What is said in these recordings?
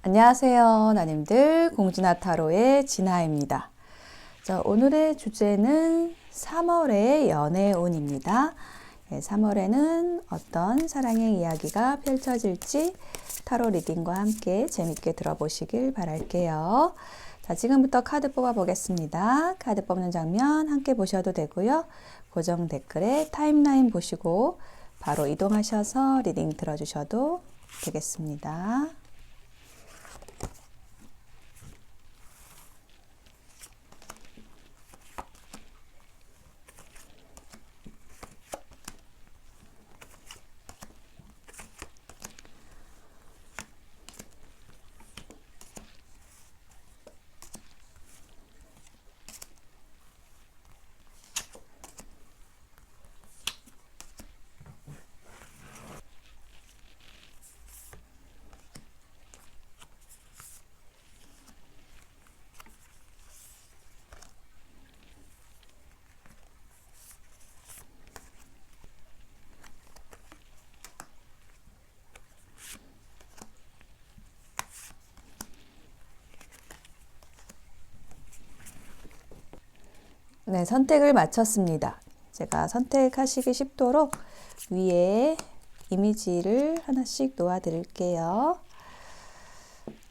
안녕하세요, 나님들. 공주나 타로의 진아입니다. 자, 오늘의 주제는 3월의 연애운입니다. 3월에는 어떤 사랑의 이야기가 펼쳐질지 타로 리딩과 함께 재밌게 들어보시길 바랄게요. 자, 지금부터 카드 뽑아 보겠습니다. 카드 뽑는 장면 함께 보셔도 되고요. 고정 댓글에 타임라인 보시고 바로 이동하셔서 리딩 들어주셔도 되겠습니다. 네, 선택을 마쳤습니다. 제가 선택하시기 쉽도록 위에 이미지를 하나씩 놓아 드릴게요.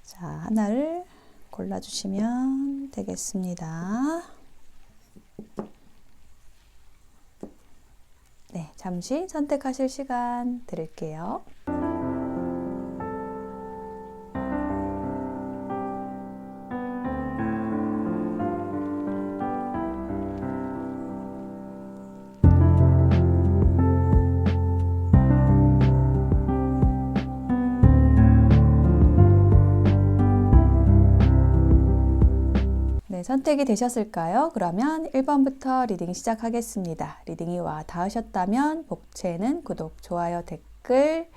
자, 하나를 골라주시면 되겠습니다. 네, 잠시 선택하실 시간 드릴게요. 네, 선택이 되셨을까요? 그러면 1번부터 리딩 시작하겠습니다. 리딩이 와 닿으셨다면 복채는 구독, 좋아요, 댓글,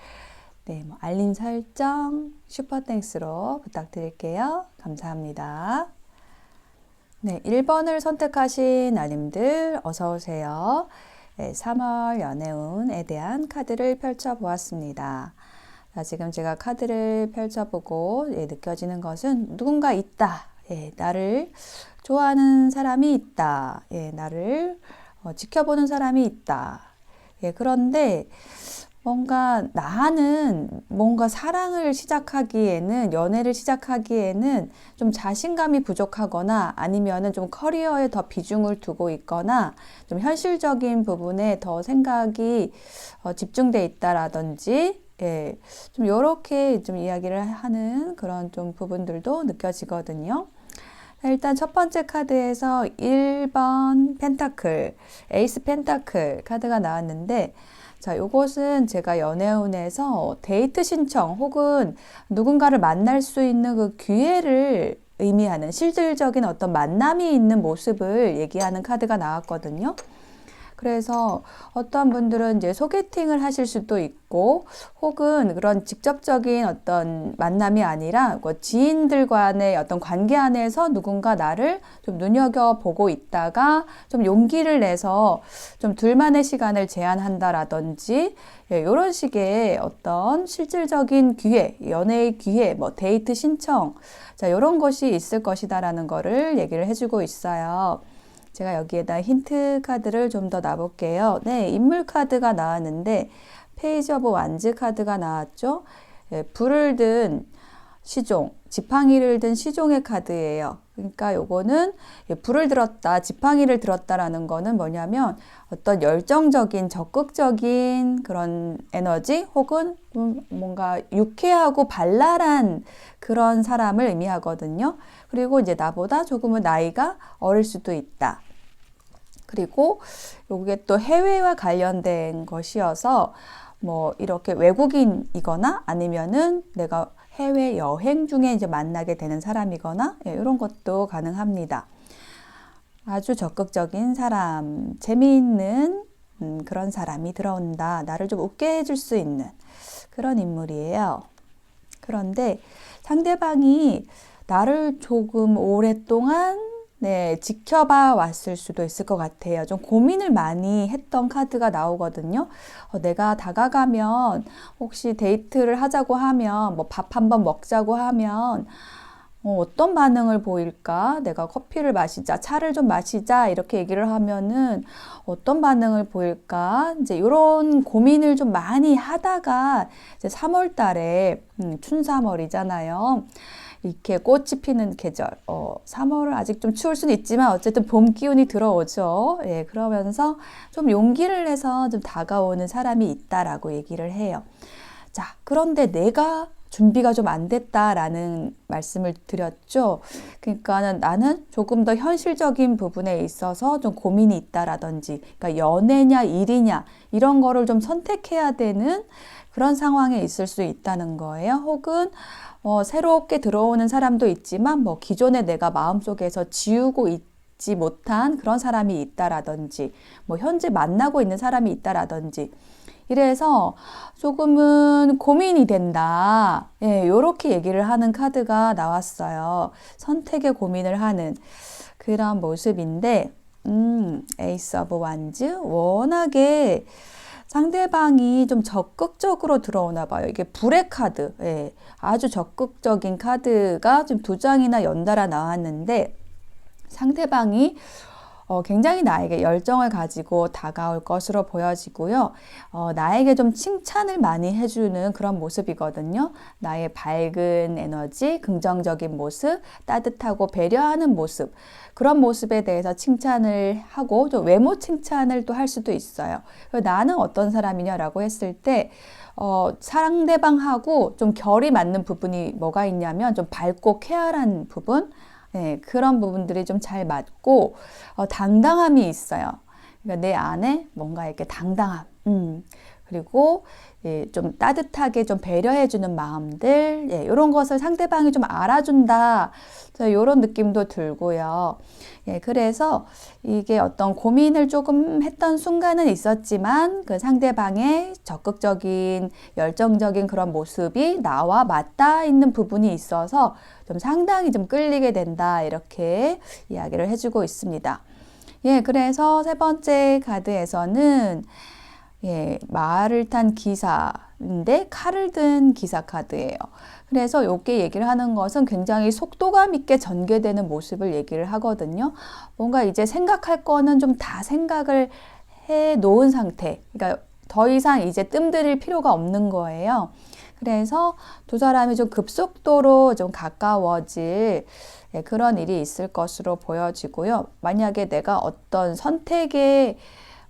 네, 알림 설정, 슈퍼땡스로 부탁드릴게요. 감사합니다. 네, 1번을 선택하신 나님들 어서 오세요. 네, 3월 연애운에 대한 카드를 펼쳐보았습니다. 자, 지금 제가 카드를 펼쳐보고 느껴지는 것은 누군가 있다. 나를 좋아하는 사람이 있다. 나를 지켜보는 사람이 있다. 그런데 뭔가 나는 뭔가 사랑을 시작하기에는, 연애를 시작하기에는 좀 자신감이 부족하거나 아니면은 좀 커리어에 더 비중을 두고 있거나 좀 현실적인 부분에 더 생각이 집중돼 있다라든지 좀 이렇게 좀 이야기를 하는 그런 좀 부분들도 느껴지거든요. 일단 첫 번째 카드에서 1번 펜타클, 에이스 펜타클 카드가 나왔는데, 자, 요것은 제가 연애운에서 데이트 신청 혹은 누군가를 만날 수 있는 그 기회를 의미하는 실질적인 어떤 만남이 있는 모습을 얘기하는 카드가 나왔거든요. 그래서 어떤 분들은 이제 소개팅을 하실 수도 있고, 혹은 그런 직접적인 어떤 만남이 아니라 지인들 간의 어떤 관계 안에서 누군가 나를 좀 눈여겨보고 있다가 좀 용기를 내서 좀 둘만의 시간을 제한한다라든지, 이런 식의 어떤 실질적인 기회, 연애의 기회, 뭐 데이트 신청, 자, 이런 것이 있을 것이다라는 거를 얘기를 해주고 있어요. 제가 여기에다 힌트 카드를 좀 더 놔볼게요. 네, 인물 카드가 나왔는데 페이지 오브 완즈 카드가 나왔죠. 불을 든 시종, 지팡이를 든 시종의 카드예요. 그러니까 요거는 불을 들었다, 지팡이를 들었다라는 거는 뭐냐면 어떤 열정적인, 적극적인 그런 에너지 혹은 뭔가 유쾌하고 발랄한 그런 사람을 의미하거든요. 그리고 이제 나보다 조금은 나이가 어릴 수도 있다. 그리고 이게 또 해외와 관련된 것이어서 뭐 이렇게 외국인이거나 아니면은 내가 해외 여행 중에 이제 만나게 되는 사람이거나 이런 것도 가능합니다. 아주 적극적인 사람, 재미있는 그런 사람이 들어온다. 나를 좀 웃게 해줄 수 있는 그런 인물이에요. 그런데 상대방이 나를 조금 오랫동안 네, 지켜봐 왔을 수도 있을 것 같아요. 좀 고민을 많이 했던 카드가 나오거든요. 내가 다가가면 혹시 데이트를 하자고 하면 뭐 밥 한번 먹자고 하면 어떤 반응을 보일까? 내가 커피를 마시자, 차를 좀 마시자 이렇게 얘기를 하면은 어떤 반응을 보일까? 이제 이런 고민을 좀 많이 하다가 이제 3월 달에 춘삼월이잖아요. 이렇게 꽃이 피는 계절. 3월은 아직 좀 추울 수는 있지만 어쨌든 봄 기운이 들어오죠. 예, 그러면서 좀 용기를 내서 좀 다가오는 사람이 있다라고 얘기를 해요. 자, 그런데 내가 준비가 좀 안 됐다라는 말씀을 드렸죠. 그러니까 나는 조금 더 현실적인 부분에 있어서 좀 고민이 있다라든지, 그러니까 연애냐 일이냐 이런 거를 좀 선택해야 되는 그런 상황에 있을 수 있다는 거예요. 혹은 새롭게 들어오는 사람도 있지만 뭐 기존에 내가 마음속에서 지우고 있지 못한 그런 사람이 있다라든지, 뭐 현재 만나고 있는 사람이 있다라든지. 이래서 조금은 고민이 된다. 예, 요렇게 얘기를 하는 카드가 나왔어요. 선택에 고민을 하는 그런 모습인데, 에이스 오브 완즈. 워낙에 상대방이 좀 적극적으로 들어오나 봐요. 이게 불의 카드. 예, 아주 적극적인 카드가 좀 2장이나 연달아 나왔는데, 상대방이 굉장히 나에게 열정을 가지고 다가올 것으로 보여지고요. 나에게 좀 칭찬을 많이 해주는 그런 모습이거든요. 나의 밝은 에너지, 긍정적인 모습, 따뜻하고 배려하는 모습, 그런 모습에 대해서 칭찬을 하고 좀 외모 칭찬을 또 할 수도 있어요. 나는 어떤 사람이냐라고 했을 때 상대방하고 좀 결이 맞는 부분이 뭐가 있냐면 좀 밝고 쾌활한 부분, 네, 그런 부분들이 좀 잘 맞고 당당함이 있어요. 그러니까 내 안에 뭔가 이렇게 당당함, 그리고 예, 좀 따뜻하게 좀 배려해주는 마음들, 예, 이런 것을 상대방이 좀 알아준다. 이런 느낌도 들고요. 예, 그래서 이게 어떤 고민을 조금 했던 순간은 있었지만 그 상대방의 적극적인 열정적인 그런 모습이 나와 맞닿아 있는 부분이 있어서 좀 상당히 좀 끌리게 된다. 이렇게 이야기를 해주고 있습니다. 예, 그래서 3번째 카드에서는 예, 말을 탄 기사인데 칼을 든 기사 카드예요. 그래서 이게 얘기를 하는 것은 굉장히 속도감 있게 전개되는 모습을 얘기를 하거든요. 뭔가 이제 생각할 거는 좀 다 생각을 해 놓은 상태. 그러니까 더 이상 이제 뜸들일 필요가 없는 거예요. 그래서 두 사람이 좀 급속도로 좀 가까워질 예, 그런 일이 있을 것으로 보여지고요. 만약에 내가 어떤 선택에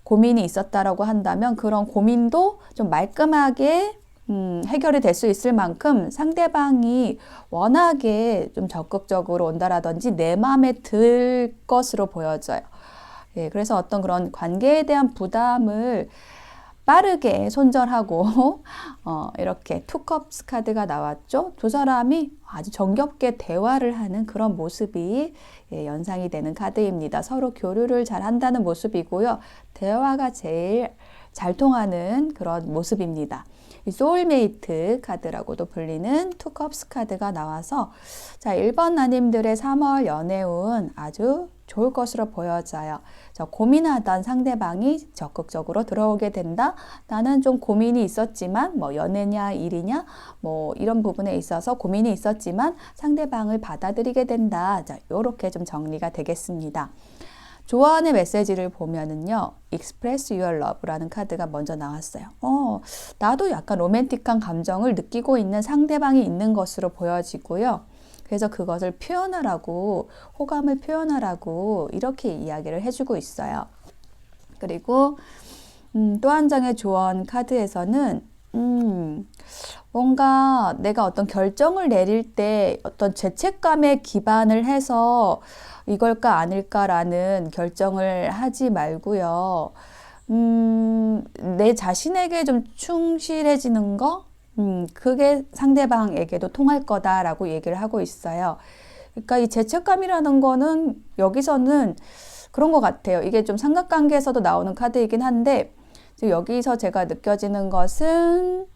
고민이 있었다라고 한다면 그런 고민도 좀 말끔하게 해결이 될 수 있을 만큼 상대방이 워낙에 좀 적극적으로 온다라든지 내 마음에 들 것으로 보여져요. 예, 그래서 어떤 그런 관계에 대한 부담을 빠르게 손절하고 이렇게 투컵스 카드가 나왔죠. 두 사람이 아주 정겹게 대화를 하는 그런 모습이 예, 연상이 되는 카드입니다. 서로 교류를 잘 한다는 모습이고요. 대화가 제일 잘 통하는 그런 모습입니다. 이 소울메이트 카드라고도 불리는 투컵스 카드가 나와서 자, 1번 나님들의 3월 연애운 아주 좋을 것으로 보여져요. 고민하던 상대방이 적극적으로 들어오게 된다. 나는 좀 고민이 있었지만 뭐 연애냐 일이냐 뭐 이런 부분에 있어서 고민이 있었지만 상대방을 받아들이게 된다. 자, 요렇게 좀 정리가 되겠습니다. 조언의 메시지를 보면은요, Express Your Love라는 카드가 먼저 나왔어요. 나도 약간 로맨틱한 감정을 느끼고 있는 상대방이 있는 것으로 보여지고요. 그래서 그것을 표현하라고, 호감을 표현하라고 이렇게 이야기를 해주고 있어요. 그리고 또 한 장의 조언 카드에서는 뭔가 내가 어떤 결정을 내릴 때 어떤 죄책감에 기반을 해서 이걸까 아닐까라는 결정을 하지 말고요. 내 자신에게 좀 충실해지는 거? 그게 상대방에게도 통할 거다라고 얘기를 하고 있어요. 그러니까 이 죄책감이라는 거는 여기서는 그런 것 같아요. 이게 좀 삼각관계에서도 나오는 카드이긴 한데 여기서 제가 느껴지는 것은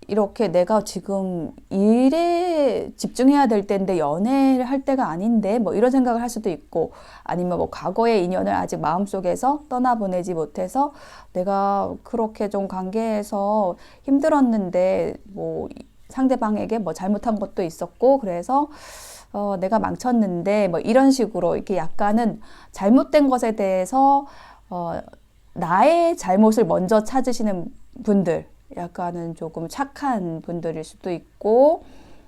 이렇게 내가 지금 일에 집중해야 될 때인데 연애를 할 때가 아닌데 뭐 이런 생각을 할 수도 있고, 아니면 뭐 과거의 인연을 아직 마음속에서 떠나보내지 못해서 내가 그렇게 좀 관계에서 힘들었는데 뭐 상대방에게 뭐 잘못한 것도 있었고 그래서 내가 망쳤는데 뭐 이런 식으로 이렇게 약간은 잘못된 것에 대해서 나의 잘못을 먼저 찾으시는 분들, 약간은 조금 착한 분들일 수도 있고,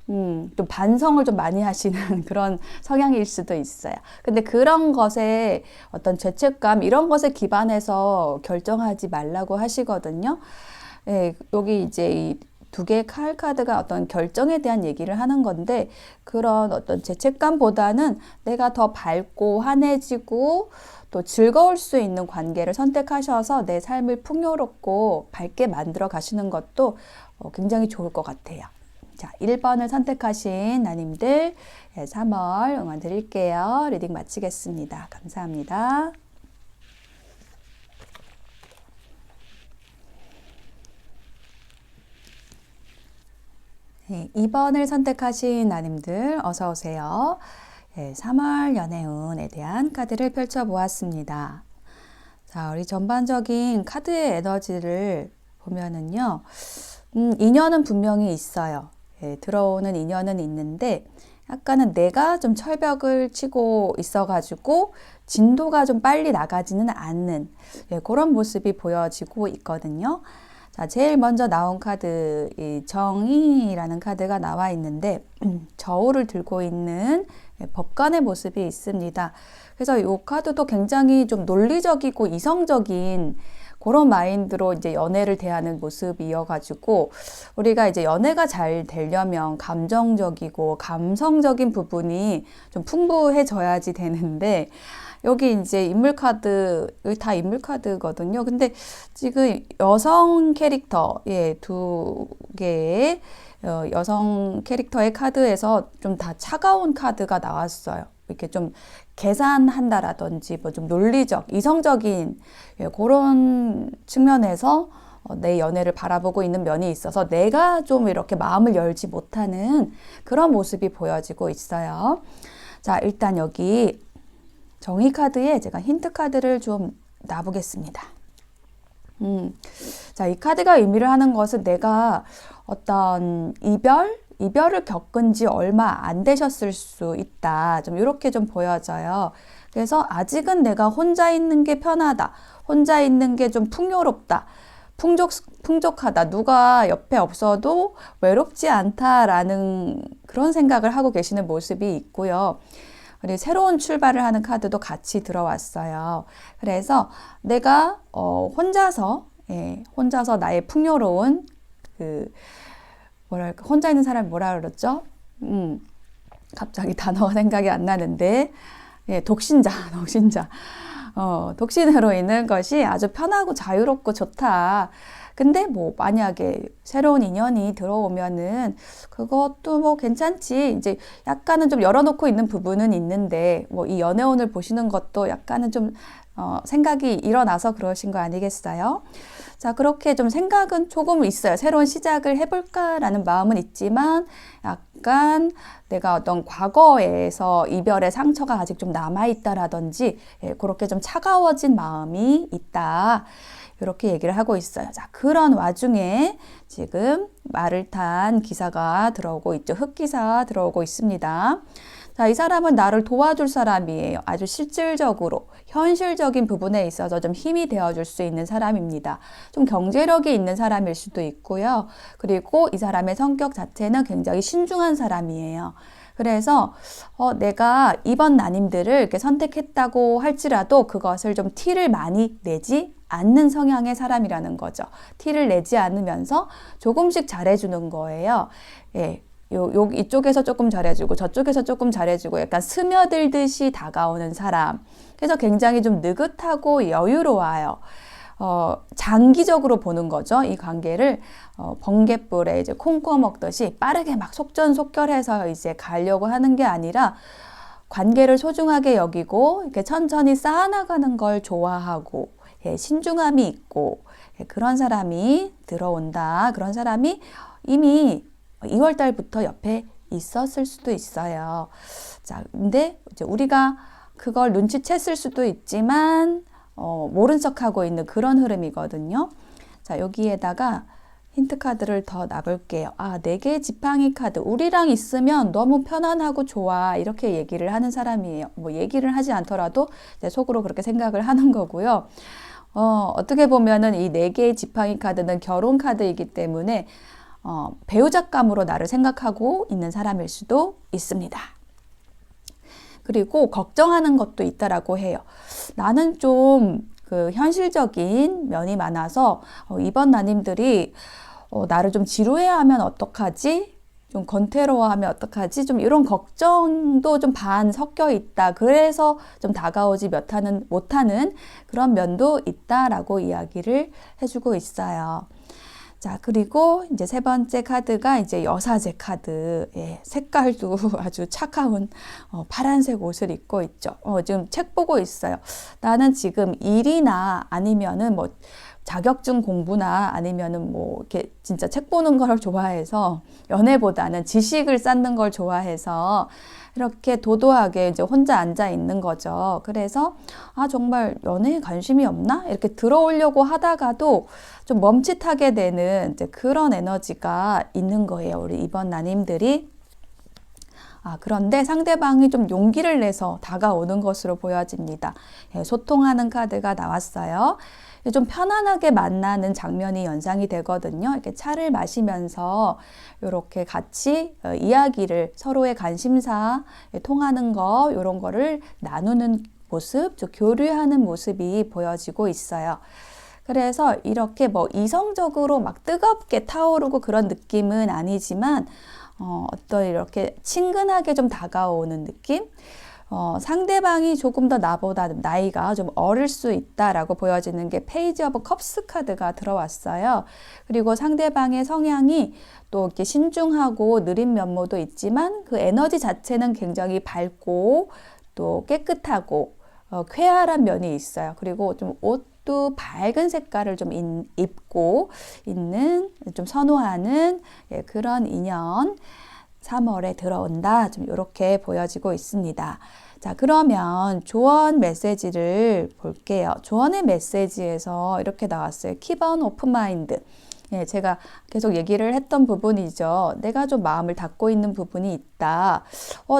좀 반성을 좀 많이 하시는 그런 성향일 수도 있어요. 근데 그런 것에 어떤 죄책감, 이런 것에 기반해서 결정하지 말라고 하시거든요. 예, 여기 이제 이 두 개의 칼 카드가 어떤 결정에 대한 얘기를 하는 건데, 그런 어떤 죄책감보다는 내가 더 밝고 환해지고 또 즐거울 수 있는 관계를 선택하셔서 내 삶을 풍요롭고 밝게 만들어 가시는 것도 굉장히 좋을 것 같아요. 자, 1번을 선택하신 나님들 3월 응원 드릴게요. 리딩 마치겠습니다. 감사합니다. 네, 2번을 선택하신 나님들 어서 오세요. 네, 3월 연애운에 대한 카드를 펼쳐보았습니다. 자, 우리 전반적인 카드의 에너지를 보면은요, 인연은 분명히 있어요. 예, 들어오는 인연은 있는데 약간은 내가 좀 철벽을 치고 있어가지고 진도가 좀 빨리 나가지는 않는 그런 모습이 보여지고 있거든요. 자, 제일 먼저 나온 카드, 이 정의라는 카드가 나와 있는데 저울을 들고 있는 법관의 모습이 있습니다. 그래서 이 카드도 굉장히 좀 논리적이고 이성적인 그런 마인드로 이제 연애를 대하는 모습이어가지고, 우리가 이제 연애가 잘 되려면 감정적이고 감성적인 부분이 좀 풍부해져야지 되는데, 여기 이제 인물 카드, 여기 다 인물 카드거든요. 근데 지금 여성 캐릭터, 두 개의 여성 캐릭터의 카드에서 좀 다 차가운 카드가 나왔어요. 이렇게 좀 계산한다라든지 뭐 좀 논리적, 이성적인 그런 측면에서 내 연애를 바라보고 있는 면이 있어서 내가 좀 이렇게 마음을 열지 못하는 그런 모습이 보여지고 있어요. 자, 일단 여기 정의 카드에 제가 힌트 카드를 좀 놔보겠습니다. 자, 이 카드가 의미를 하는 것은 내가 어떤 이별을 겪은 지 얼마 안 되셨을 수 있다. 좀 이렇게 좀 보여져요. 그래서 아직은 내가 혼자 있는 게 편하다. 혼자 있는 게 좀 풍요롭다. 풍족하다. 누가 옆에 없어도 외롭지 않다라는 그런 생각을 하고 계시는 모습이 있고요. 그리고 새로운 출발을 하는 카드도 같이 들어왔어요. 그래서 내가 혼자서 나의 풍요로운 뭐랄까, 혼자 있는 사람이 뭐라 그랬죠? 갑자기 단어가 생각이 안 나는데, 독신자. 독신으로 있는 것이 아주 편하고 자유롭고 좋다. 근데 뭐 만약에 새로운 인연이 들어오면은 그것도 뭐 괜찮지. 이제 약간은 좀 열어놓고 있는 부분은 있는데, 뭐 이 연애운을 보시는 것도 약간은 좀 생각이 일어나서 그러신 거 아니겠어요? 자, 그렇게 좀 생각은 조금 있어요. 새로운 시작을 해볼까라는 마음은 있지만 약간 내가 어떤 과거에서 이별의 상처가 아직 좀 남아있다라든지 그렇게 좀 차가워진 마음이 있다. 이렇게 얘기를 하고 있어요. 자, 그런 와중에 지금 말을 탄 기사가 들어오고 있죠. 흑기사 들어오고 있습니다. 자, 이 사람은 나를 도와줄 사람이에요. 아주 실질적으로 현실적인 부분에 있어서 좀 힘이 되어줄 수 있는 사람입니다. 좀 경제력이 있는 사람일 수도 있고요. 그리고 이 사람의 성격 자체는 굉장히 신중한 사람이에요. 그래서 내가 이번 나님들을 이렇게 선택했다고 할지라도 그것을 좀 티를 많이 내지 않는 성향의 사람이라는 거죠. 티를 내지 않으면서 조금씩 잘해주는 거예요. 이쪽에서 조금 잘해주고 저쪽에서 조금 잘해주고 약간 스며들듯이 다가오는 사람. 그래서 굉장히 좀 느긋하고 여유로워요. 장기적으로 보는 거죠. 이 관계를 번갯불에 이제 콩 구워 먹듯이 빠르게 막 속전속결해서 이제 가려고 하는 게 아니라 관계를 소중하게 여기고 이렇게 천천히 쌓아나가는 걸 좋아하고 신중함이 있고 그런 사람이 들어온다. 그런 사람이 이미 2월 달부터 옆에 있었을 수도 있어요. 자, 근데 이제 우리가 그걸 눈치챘을 수도 있지만 모른 척하고 있는 그런 흐름이거든요. 자, 여기에다가 힌트 카드를 더 놔볼게요. 아, 4개의 지팡이 카드. 우리랑 있으면 너무 편안하고 좋아. 이렇게 얘기를 하는 사람이에요. 뭐 얘기를 하지 않더라도 이제 속으로 그렇게 생각을 하는 거고요. 어떻게 보면은 이 4개의 지팡이 카드는 결혼 카드이기 때문에 배우자감으로 나를 생각하고 있는 사람일 수도 있습니다. 그리고 걱정하는 것도 있다라고 해요. 나는 좀 그 현실적인 면이 많아서 이번 나님들이 나를 좀 지루해하면 어떡하지? 좀 건태로워하면 어떡하지? 좀 이런 걱정도 좀 반 섞여 있다. 그래서 좀 다가오지 못하는 그런 면도 있다라고 이야기를 해주고 있어요. 자, 그리고 이제 세 번째 카드가 이제 여사제 카드. 예, 색깔도 아주 차가운 파란색 옷을 입고 있죠. 지금 책 보고 있어요. 나는 지금 일이나 아니면은 뭐 자격증 공부나 아니면은 뭐 이렇게 진짜 책 보는 걸 좋아해서 연애보다는 지식을 쌓는 걸 좋아해서 이렇게 도도하게 이제 혼자 앉아 있는 거죠. 그래서 정말 연애에 관심이 없나? 이렇게 들어오려고 하다가도 좀 멈칫하게 되는 이제 그런 에너지가 있는 거예요. 우리 이번 나님들이. 그런데 상대방이 좀 용기를 내서 다가오는 것으로 보여집니다. 예, 소통하는 카드가 나왔어요. 좀 편안하게 만나는 장면이 연상이 되거든요. 이렇게 차를 마시면서 이렇게 같이 이야기를 서로의 관심사 통하는 거 이런 거를 나누는 모습, 좀 교류하는 모습이 보여지고 있어요. 그래서 이렇게 뭐 이성적으로 막 뜨겁게 타오르고 그런 느낌은 아니지만 어떤 이렇게 친근하게 좀 다가오는 느낌? 상대방이 조금 더 나보다 나이가 좀 어릴 수 있다라고 보여지는 게 페이지 오브 컵스 카드가 들어왔어요. 그리고 상대방의 성향이 또 이렇게 신중하고 느린 면모도 있지만 그 에너지 자체는 굉장히 밝고 또 깨끗하고 쾌활한 면이 있어요. 그리고 좀 옷도 밝은 색깔을 좀 입고 있는, 좀 선호하는 그런 인연. 3월에 들어온다. 좀 이렇게 보여지고 있습니다. 자, 그러면 조언 메시지를 볼게요. 조언의 메시지에서 이렇게 나왔어요. Keep on open mind. 예, 제가 계속 얘기를 했던 부분이죠. 내가 좀 마음을 닫고 있는 부분이 있다.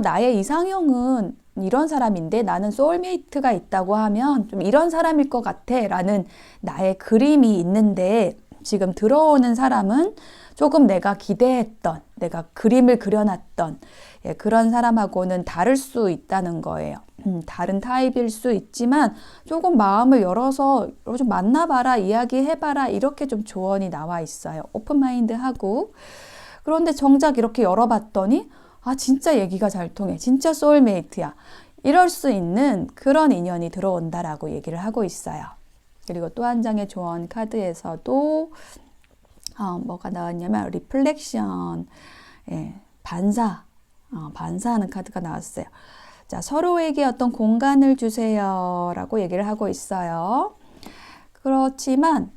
나의 이상형은 이런 사람인데 나는 소울메이트가 있다고 하면 좀 이런 사람일 것 같아 라는 나의 그림이 있는데 지금 들어오는 사람은 조금 내가 기대했던, 내가 그림을 그려놨던 그런 사람하고는 다를 수 있다는 거예요. 다른 타입일 수 있지만 조금 마음을 열어서 좀 만나봐라, 이야기해봐라 이렇게 좀 조언이 나와 있어요. 오픈마인드하고. 그런데 정작 이렇게 열어봤더니 진짜 얘기가 잘 통해. 진짜 소울메이트야. 이럴 수 있는 그런 인연이 들어온다라고 얘기를 하고 있어요. 그리고 또 한 장의 조언 카드에서도 뭐가 나왔냐면 리플렉션, 반사하는 카드가 나왔어요. 자, 서로에게 어떤 공간을 주세요 라고 얘기를 하고 있어요. 그렇지만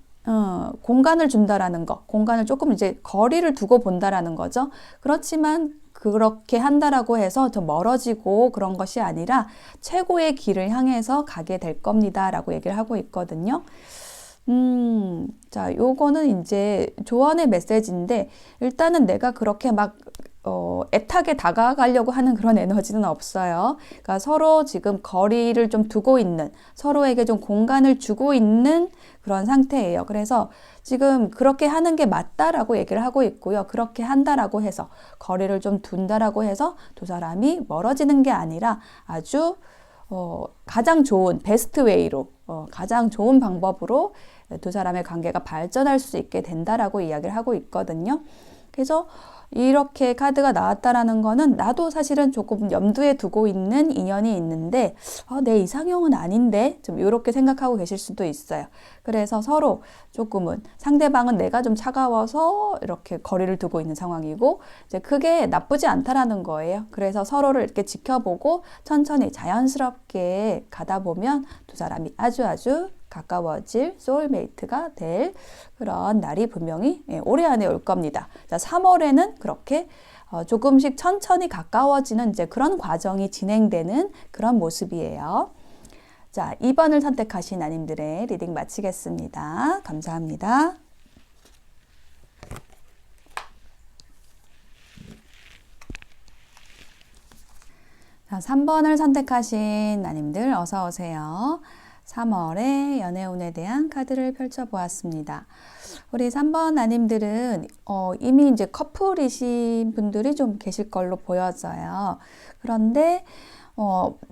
공간을 준다라는 거, 공간을 조금 이제 거리를 두고 본다라는 거죠. 그렇지만 그렇게 한다라고 해서 더 멀어지고 그런 것이 아니라 최고의 길을 향해서 가게 될 겁니다 라고 얘기를 하고 있거든요. 자, 요거는 이제 조언의 메시지인데 일단은 내가 그렇게 막 애타게 다가가려고 하는 그런 에너지는 없어요. 그러니까 서로 지금 거리를 좀 두고 있는, 서로에게 좀 공간을 주고 있는 그런 상태예요. 그래서 지금 그렇게 하는 게 맞다라고 얘기를 하고 있고요. 그렇게 한다라고 해서 거리를 좀 둔다라고 해서 두 사람이 멀어지는 게 아니라 아주 가장 좋은 베스트 웨이로 가장 좋은 방법으로 두 사람의 관계가 발전할 수 있게 된다라고 이야기를 하고 있거든요. 그래서 이렇게 카드가 나왔다라는 거는 나도 사실은 조금 염두에 두고 있는 인연이 있는데 내 이상형은 아닌데 좀 이렇게 생각하고 계실 수도 있어요. 그래서 서로 조금은 상대방은 내가 좀 차가워서 이렇게 거리를 두고 있는 상황이고 이제 그게 나쁘지 않다라는 거예요. 그래서 서로를 이렇게 지켜보고 천천히 자연스럽게 가다 보면 두 사람이 아주 가까워질 소울메이트가 될 그런 날이 분명히 올해 안에 올 겁니다. 자, 3월에는 그렇게 조금씩 천천히 가까워지는 이제 그런 과정이 진행되는 그런 모습이에요. 자, 2번을 선택하신 아님들의 리딩 마치겠습니다. 감사합니다. 자, 3번을 선택하신 아님들 어서 오세요. 3월의 연애운에 대한 카드를 펼쳐보았습니다. 우리 3번 아님들은 이미 이제 커플이신 분들이 좀 계실 걸로 보여져요. 그런데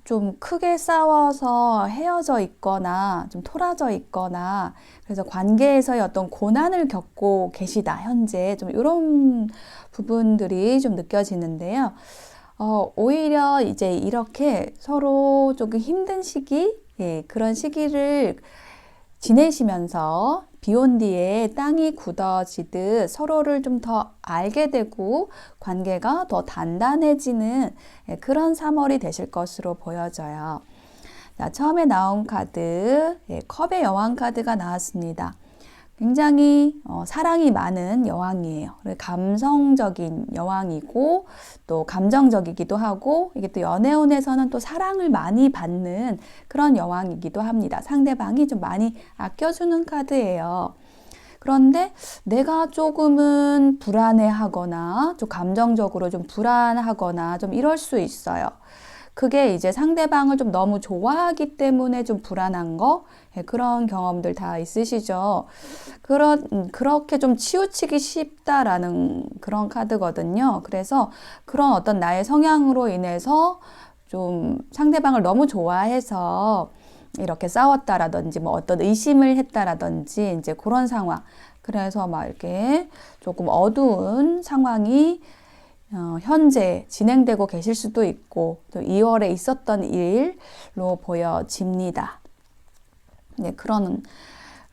좀 크게 싸워서 헤어져 있거나 좀 토라져 있거나 그래서 관계에서의 어떤 고난을 겪고 계시다. 현재 좀 이런 부분들이 좀 느껴지는데요. 오히려 이제 이렇게 서로 조금 힘든 시기, 그런 시기를 지내시면서 비온 뒤에 땅이 굳어지듯 서로를 좀 더 알게 되고 관계가 더 단단해지는 그런 3월이 되실 것으로 보여져요. 자, 처음에 나온 카드, 컵의 여왕 카드가 나왔습니다. 굉장히 사랑이 많은 여왕이에요. 감성적인 여왕이고 또 감정적이기도 하고 이게 또 연애운에서는 또 사랑을 많이 받는 그런 여왕이기도 합니다. 상대방이 좀 많이 아껴주는 카드예요. 그런데 내가 조금은 불안해하거나 좀 감정적으로 좀 불안하거나 좀 이럴 수 있어요. 그게 이제 상대방을 좀 너무 좋아하기 때문에 좀 불안한 거, 그런 경험들 다 있으시죠? 그렇게 좀 치우치기 쉽다라는 그런 카드거든요. 그래서 그런 어떤 나의 성향으로 인해서 좀 상대방을 너무 좋아해서 이렇게 싸웠다라든지 뭐 어떤 의심을 했다라든지 이제 그런 상황. 그래서 막 이렇게 조금 어두운 상황이 현재 진행되고 계실 수도 있고 또 2월에 있었던 일로 보여집니다. 네, 그런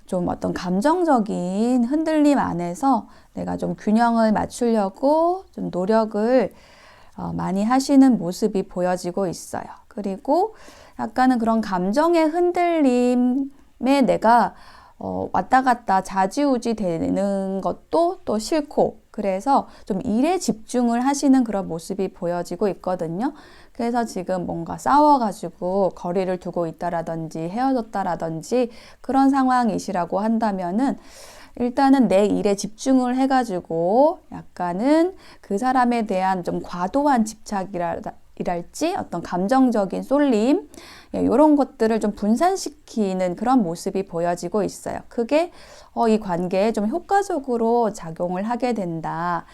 좀 어떤 감정적인 흔들림 안에서 내가 좀 균형을 맞추려고 좀 노력을 많이 하시는 모습이 보여지고 있어요. 그리고 약간은 그런 감정의 흔들림에 내가 왔다 갔다 좌지우지 되는 것도 또 싫고 그래서 좀 일에 집중을 하시는 그런 모습이 보여지고 있거든요. 그래서 지금 뭔가 싸워가지고 거리를 두고 있다라든지 헤어졌다라든지 그런 상황이시라고 한다면은 일단은 내 일에 집중을 해가지고 약간은 그 사람에 대한 좀 과도한 집착이랄지 어떤 감정적인 쏠림 이런 것들을 좀 분산시키는 그런 모습이 보여지고 있어요. 그게 이 관계에 좀 효과적으로 작용을 하게 된다.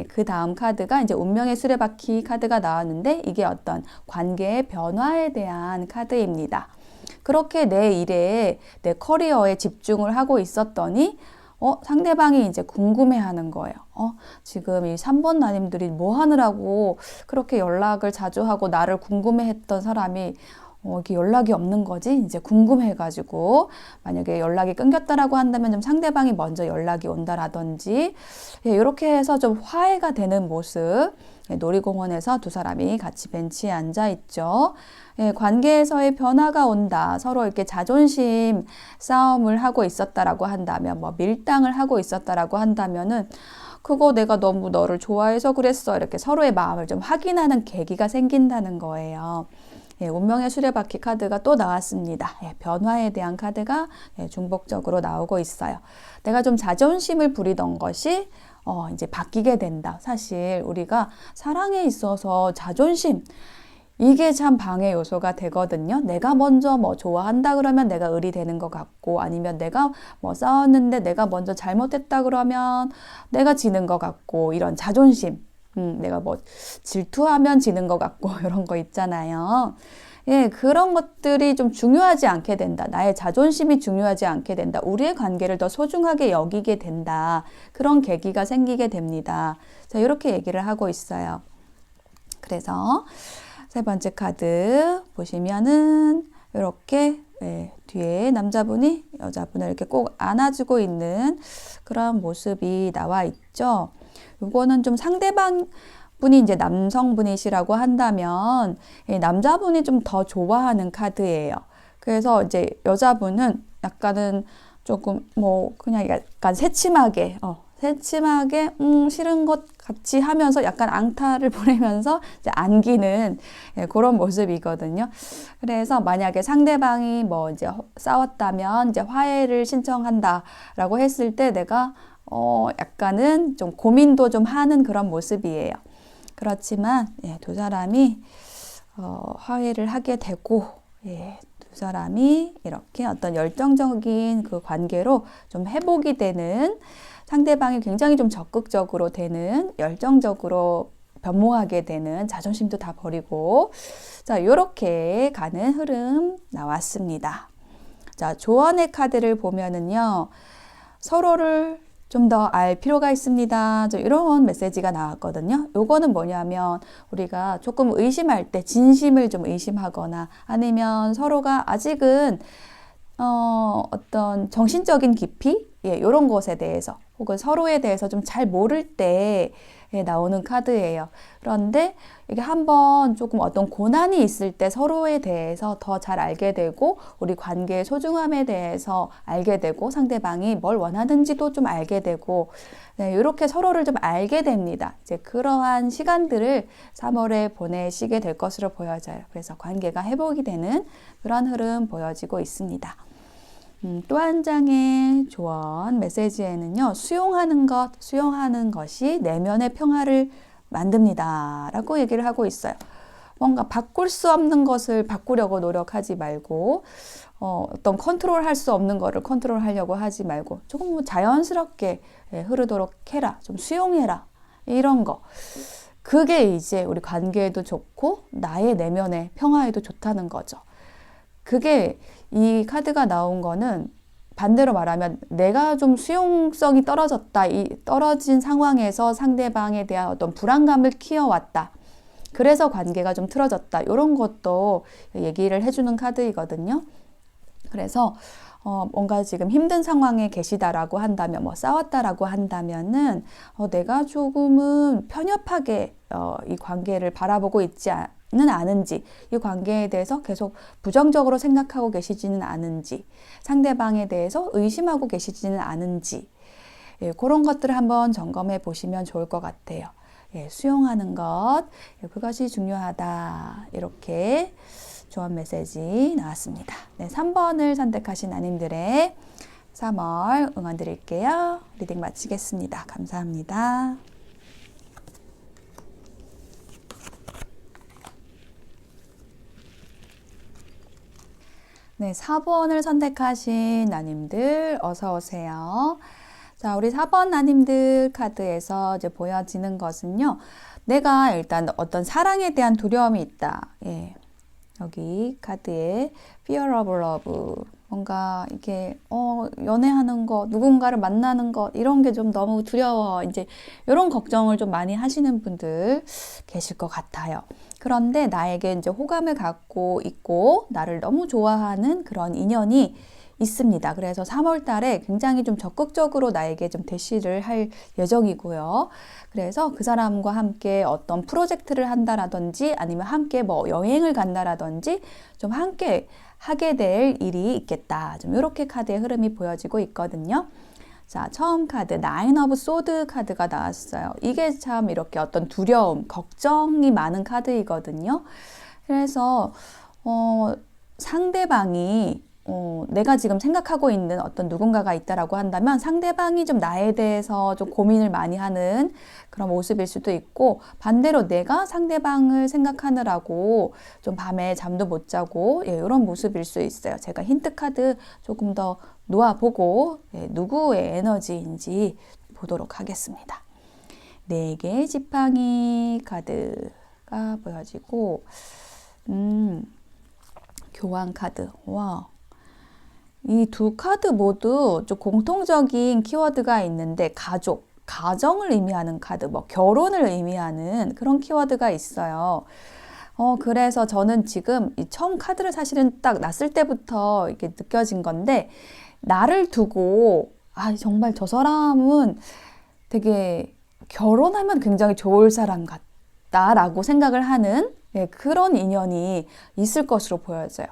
그 다음 카드가 이제 운명의 수레바퀴 카드가 나왔는데 이게 어떤 관계의 변화에 대한 카드입니다. 그렇게 내 일에 내 커리어에 집중을 하고 있었더니 상대방이 이제 궁금해하는 거예요. 지금 이 3번 나님들이 뭐 하느라고 그렇게 연락을 자주 하고 나를 궁금해했던 사람이 이렇게 연락이 없는 거지? 이제 궁금해가지고 만약에 연락이 끊겼다라고 한다면 좀 상대방이 먼저 연락이 온다라든지 이렇게 해서 좀 화해가 되는 모습. 놀이공원에서 두 사람이 같이 벤치에 앉아 있죠. 관계에서의 변화가 온다. 서로 이렇게 자존심 싸움을 하고 있었다라고 한다면, 뭐 밀당을 하고 있었다라고 한다면은 그거 내가 너무 너를 좋아해서 그랬어. 이렇게 서로의 마음을 좀 확인하는 계기가 생긴다는 거예요. 운명의 수레바퀴 카드가 또 나왔습니다. 변화에 대한 카드가 중복적으로 나오고 있어요. 내가 좀 자존심을 부리던 것이 이제 바뀌게 된다. 사실 우리가 사랑에 있어서 자존심 이게 참 방해 요소가 되거든요. 내가 먼저 뭐 좋아한다 그러면 내가 을이 되는 것 같고 아니면 내가 뭐 싸웠는데 내가 먼저 잘못했다 그러면 내가 지는 것 같고 이런 자존심 내가 뭐 질투하면 지는 것 같고 이런 거 있잖아요. 그런 것들이 좀 중요하지 않게 된다. 나의 자존심이 중요하지 않게 된다. 우리의 관계를 더 소중하게 여기게 된다. 그런 계기가 생기게 됩니다. 자, 이렇게 얘기를 하고 있어요. 그래서 세 번째 카드 보시면은 이렇게 뒤에 남자분이 여자분을 이렇게 꼭 안아주고 있는 그런 모습이 나와 있죠. 요거는 좀 상대방 분이 이제 남성분이시라고 한다면 남자분이 좀 더 좋아하는 카드예요. 그래서 이제 여자분은 약간은 조금 뭐 그냥 약간 새침하게 싫은 것 같이 하면서 약간 앙탈을 보내면서 이제 안기는 그런 모습이거든요. 그래서 만약에 상대방이 뭐 이제 싸웠다면 이제 화해를 신청한다라고 했을 때 내가 약간은 좀 고민도 좀 하는 그런 모습이에요. 그렇지만 두 사람이 화해를 하게 되고 두 사람이 이렇게 어떤 열정적인 그 관계로 좀 회복이 되는, 상대방이 굉장히 좀 적극적으로 되는, 열정적으로 변모하게 되는, 자존심도 다 버리고, 자, 이렇게 가는 흐름 나왔습니다. 자, 조언의 카드를 보면은요, 서로를 좀 더 알 필요가 있습니다. 이런 메시지가 나왔거든요. 요거는 뭐냐면 우리가 조금 의심할 때 진심을 좀 의심하거나 아니면 서로가 아직은 어떤 정신적인 깊이 이런 것에 대해서 혹은 서로에 대해서 좀 잘 모를 때 나오는 카드예요. 그런데 이게 한번 조금 어떤 고난이 있을 때 서로에 대해서 더 잘 알게 되고 우리 관계의 소중함에 대해서 알게 되고 상대방이 뭘 원하는지도 좀 알게 되고 이렇게 서로를 좀 알게 됩니다. 이제 그러한 시간들을 3월에 보내시게 될 것으로 보여져요. 그래서 관계가 회복이 되는 그런 흐름 보여지고 있습니다. 또 한 장의 조언 메시지에는요, 수용하는 것이 내면의 평화를 만듭니다 라고 얘기를 하고 있어요. 뭔가 바꿀 수 없는 것을 바꾸려고 노력하지 말고 어떤 컨트롤할 수 없는 거를 컨트롤하려고 하지 말고 조금 자연스럽게 흐르도록 해라, 좀 수용해라, 이런 거. 그게 이제 우리 관계에도 좋고 나의 내면의 평화에도 좋다는 거죠. 그게 이 카드가 나온 거는 반대로 말하면 내가 좀 수용성이 떨어졌다, 이 떨어진 상황에서 상대방에 대한 어떤 불안감을 키워왔다, 그래서 관계가 좀 틀어졌다, 이런 것도 얘기를 해주는 카드이거든요. 그래서 뭔가 지금 힘든 상황에 계시다라고 한다면, 뭐 싸웠다라고 한다면은 내가 조금은 편협하게 이 관계를 바라보고 있지는 않은지, 이 관계에 대해서 계속 부정적으로 생각하고 계시지는 않은지, 상대방에 대해서 의심하고 계시지는 않은지, 그런 것들을 한번 점검해 보시면 좋을 것 같아요. 수용하는 것, 그것이 중요하다, 이렇게 조언 메시지 나왔습니다. 3번을 선택하신 나님들의 3월 응원 드릴게요. 리딩 마치겠습니다. 감사합니다. 네, 4번을 선택하신 나님들 어서 오세요. 자, 우리 4번 나님들 카드에서 이제 보여지는 것은요, 내가 일단 어떤 사랑에 대한 두려움이 있다. 여기 카드에 Fear of Love, 뭔가 이렇게 연애하는 거, 누군가를 만나는 거, 이런 게 좀 너무 두려워, 이제 이런 걱정을 좀 많이 하시는 분들 계실 것 같아요. 그런데 나에게 이제 호감을 갖고 있고 나를 너무 좋아하는 그런 인연이 있습니다. 그래서 3월 달에 굉장히 좀 적극적으로 나에게 좀 대시를 할 예정이고요. 그래서 그 사람과 함께 어떤 프로젝트를 한다라든지 아니면 함께 뭐 여행을 간다라든지 좀 함께 하게 될 일이 있겠다. 좀 이렇게 카드의 흐름이 보여지고 있거든요. 자, 처음 카드 나인 오브 소드 카드가 나왔어요. 이게 참 이렇게 어떤 두려움, 걱정이 많은 카드이거든요. 그래서 상대방이 내가 지금 생각하고 있는 어떤 누군가가 있다라고 한다면 상대방이 좀 나에 대해서 좀 고민을 많이 하는 그런 모습일 수도 있고, 반대로 내가 상대방을 생각하느라고 좀 밤에 잠도 못 자고 이런 모습일 수 있어요. 제가 힌트 카드 조금 더 놓아보고 누구의 에너지인지 보도록 하겠습니다. 4개의 지팡이 카드가 보여지고 교환 카드. 와. 이 두 카드 모두 좀 공통적인 키워드가 있는데 가족, 가정을 의미하는 카드, 뭐 결혼을 의미하는 그런 키워드가 있어요. 그래서 저는 지금 이 처음 카드를 사실은 딱 났을 때부터 이렇게 느껴진 건데, 나를 두고 정말 저 사람은 되게 결혼하면 굉장히 좋을 사람 같다라고 생각을 하는 그런 인연이 있을 것으로 보여져요.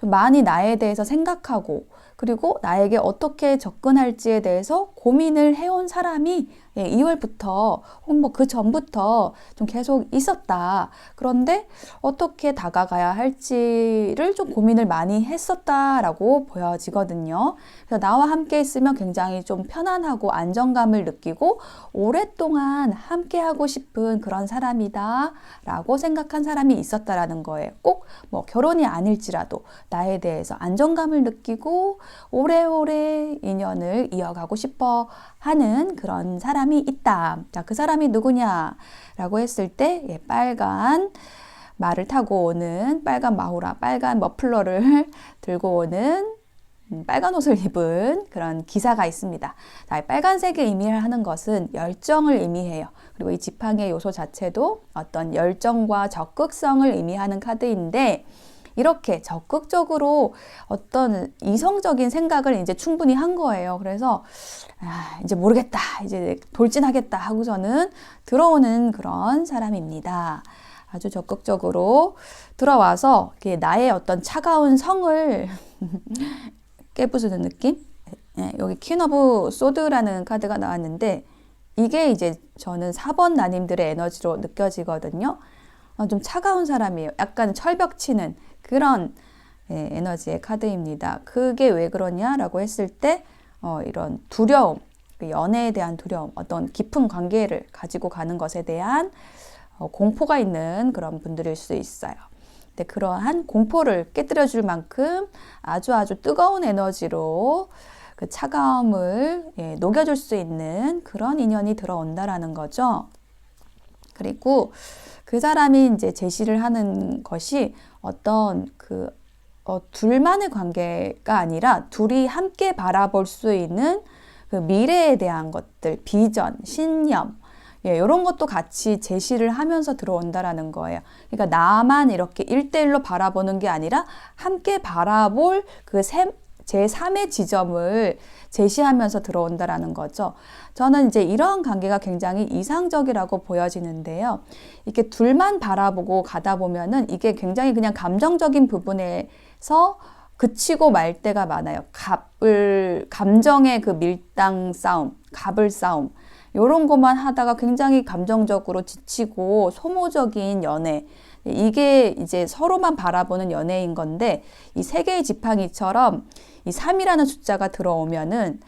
좀 많이 나에 대해서 생각하고 그리고 나에게 어떻게 접근할지에 대해서 고민을 해온 사람이 2월부터 혹은 뭐 그 전부터 좀 계속 있었다. 그런데 어떻게 다가가야 할지를 좀 고민을 많이 했었다라고 보여지거든요. 그래서 나와 함께 있으면 굉장히 좀 편안하고 안정감을 느끼고 오랫동안 함께 하고 싶은 그런 사람이다 라고 생각한 사람이 있었다라는 거예요. 꼭 뭐 결혼이 아닐지라도 나에 대해서 안정감을 느끼고 오래오래 인연을 이어가고 싶어 하는 그런 사람이 있다. 자, 그 사람이 누구냐? 라고 했을 때, 빨간 말을 타고 오는, 빨간 마후라, 빨간 머플러를 들고 오는 빨간 옷을 입은 그런 기사가 있습니다. 자, 빨간색이 의미하는 것은 열정을 의미해요. 그리고 이 지팡이의 요소 자체도 어떤 열정과 적극성을 의미하는 카드인데, 이렇게 적극적으로 어떤 이성적인 생각을 이제 충분히 한 거예요. 그래서 이제 모르겠다, 이제 돌진하겠다 하고서는 들어오는 그런 사람입니다. 아주 적극적으로 들어와서 나의 어떤 차가운 성을 깨부수는 느낌? 여기 퀸 오브 소드라는 카드가 나왔는데, 이게 이제 저는 4번 나님들의 에너지로 느껴지거든요. 좀 차가운 사람이에요. 약간 철벽 치는 그런 에너지의 카드입니다. 그게 왜 그러냐라고 했을 때 이런 두려움, 연애에 대한 두려움, 어떤 깊은 관계를 가지고 가는 것에 대한 공포가 있는 그런 분들일 수 있어요. 근데 그러한 공포를 깨뜨려 줄 만큼 아주 뜨거운 에너지로 그 차가움을 녹여줄 수 있는 그런 인연이 들어온다라는 거죠. 그리고 그 사람이 이제 제시를 하는 것이 어떤 둘만의 관계가 아니라 둘이 함께 바라볼 수 있는 그 미래에 대한 것들, 비전, 신념, 이런 것도 같이 제시를 하면서 들어온다라는 거예요. 그러니까 나만 이렇게 1대1로 바라보는 게 아니라 함께 바라볼 그 제3의 지점을 제시하면서 들어온다라는 거죠. 저는 이제 이러한 관계가 굉장히 이상적이라고 보여지는데요. 이렇게 둘만 바라보고 가다 보면은 이게 굉장히 그냥 감정적인 부분에서 그치고 말 때가 많아요. 감정의 그 밀당 싸움, 갑을 싸움, 이런 것만 하다가 굉장히 감정적으로 지치고 소모적인 연애, 이게 이제 서로만 바라보는 연애인 건데, 이 세 개의 지팡이처럼 이 3이라는 숫자가 들어오면은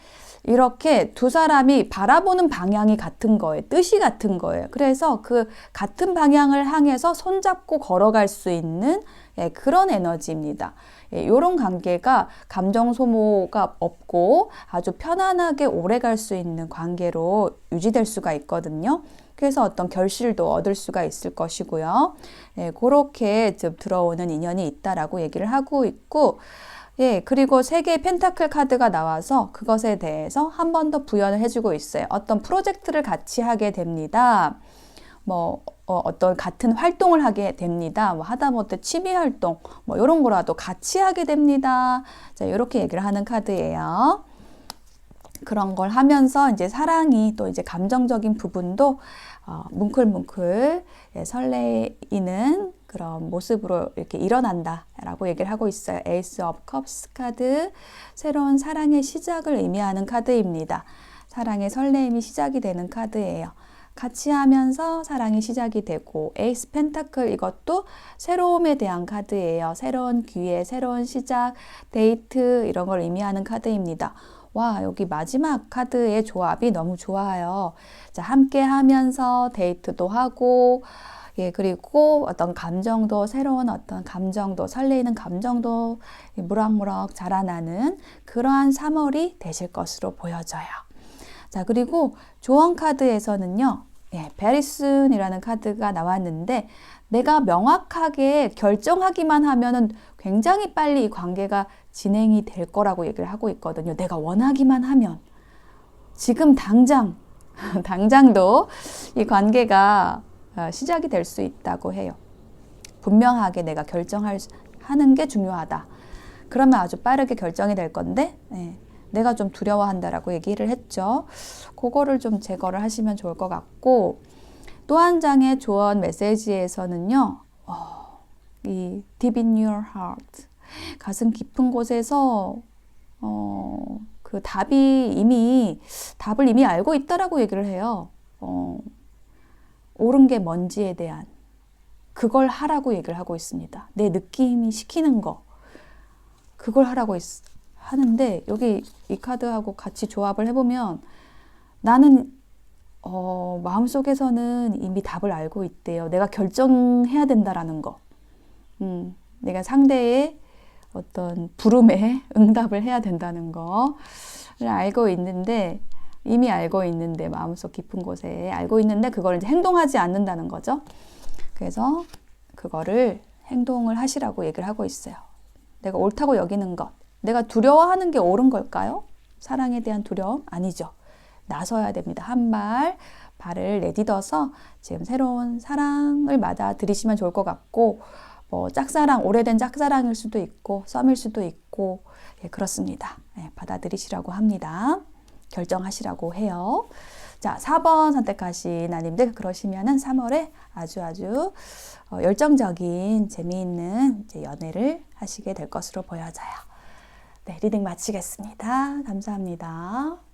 이렇게 두 사람이 바라보는 방향이 같은 거예요. 뜻이 같은 거예요. 그래서 그 같은 방향을 향해서 손잡고 걸어갈 수 있는 그런 에너지입니다. 이런 관계가 감정 소모가 없고 아주 편안하게 오래 갈 수 있는 관계로 유지될 수가 있거든요. 그래서 어떤 결실도 얻을 수가 있을 것이고요. 그렇게 들어오는 인연이 있다라고 얘기를 하고 있고, 그리고 3개의 펜타클 카드가 나와서 그것에 대해서 한 번 더 부연을 해주고 있어요. 어떤 프로젝트를 같이 하게 됩니다. 어떤 같은 활동을 하게 됩니다. 하다못해 취미 활동, 이런 거라도 같이 하게 됩니다. 자, 이렇게 얘기를 하는 카드예요. 그런 걸 하면서 이제 사랑이 또 이제 감정적인 부분도 뭉클뭉클 설레이는 그런 모습으로 이렇게 일어난다라고 얘기를 하고 있어요. 에이스 오브 컵스 카드, 새로운 사랑의 시작을 의미하는 카드입니다. 사랑의 설레임이 시작이 되는 카드예요. 같이 하면서 사랑이 시작이 되고, 에이스 펜타클, 이것도 새로움에 대한 카드예요. 새로운 기회, 새로운 시작, 데이트, 이런 걸 의미하는 카드입니다. 와, 여기 마지막 카드의 조합이 너무 좋아요. 자, 함께 하면서 데이트도 하고, 그리고 어떤 감정도, 새로운 어떤 감정도, 설레이는 감정도 무럭무럭 자라나는 그러한 3월이 되실 것으로 보여져요. 자, 그리고 조언 카드에서는요, very soon이라는 카드가 나왔는데, 내가 명확하게 결정하기만 하면은 굉장히 빨리 이 관계가 진행이 될 거라고 얘기를 하고 있거든요. 내가 원하기만 하면. 지금 당장도 이 관계가 시작이 될 수 있다고 해요. 분명하게 내가 결정하는 게 중요하다. 그러면 아주 빠르게 결정이 될 건데, 내가 좀 두려워한다라고 얘기를 했죠. 그거를 좀 제거를 하시면 좋을 것 같고, 또 한 장의 조언 메시지에서는요, 이 deep in your heart, 가슴 깊은 곳에서 그 답을 이미 알고 있다라고 얘기를 해요. 옳은 게 뭔지에 대한 그걸 하라고 얘기를 하고 있습니다. 내 느낌이 시키는 거 그걸 하라고 하는데 여기 이 카드하고 같이 조합을 해보면 나는 마음속에서는 이미 답을 알고 있대요. 내가 결정해야 된다라는 거. 내가 상대의 어떤 부름에 응답을 해야 된다는 거를 알고 있는데 이미 알고 있는데 마음속 깊은 곳에 알고 있는데 그걸 이제 행동하지 않는다는 거죠. 그래서 그거를 행동을 하시라고 얘기를 하고 있어요. 내가 옳다고 여기는 것. 내가 두려워하는 게 옳은 걸까요? 사랑에 대한 두려움? 아니죠. 나서야 됩니다. 발을 내딛어서 지금 새로운 사랑을 맞아들이시면 좋을 것 같고 짝사랑, 오래된 짝사랑일 수도 있고 썸일 수도 있고 그렇습니다. 받아들이시라고 합니다. 결정하시라고 해요. 자, 4번 선택하신 아님들 그러시면은 3월에 아주 열정적인 재미있는 이제 연애를 하시게 될 것으로 보여져요. 네, 리딩 마치겠습니다. 감사합니다.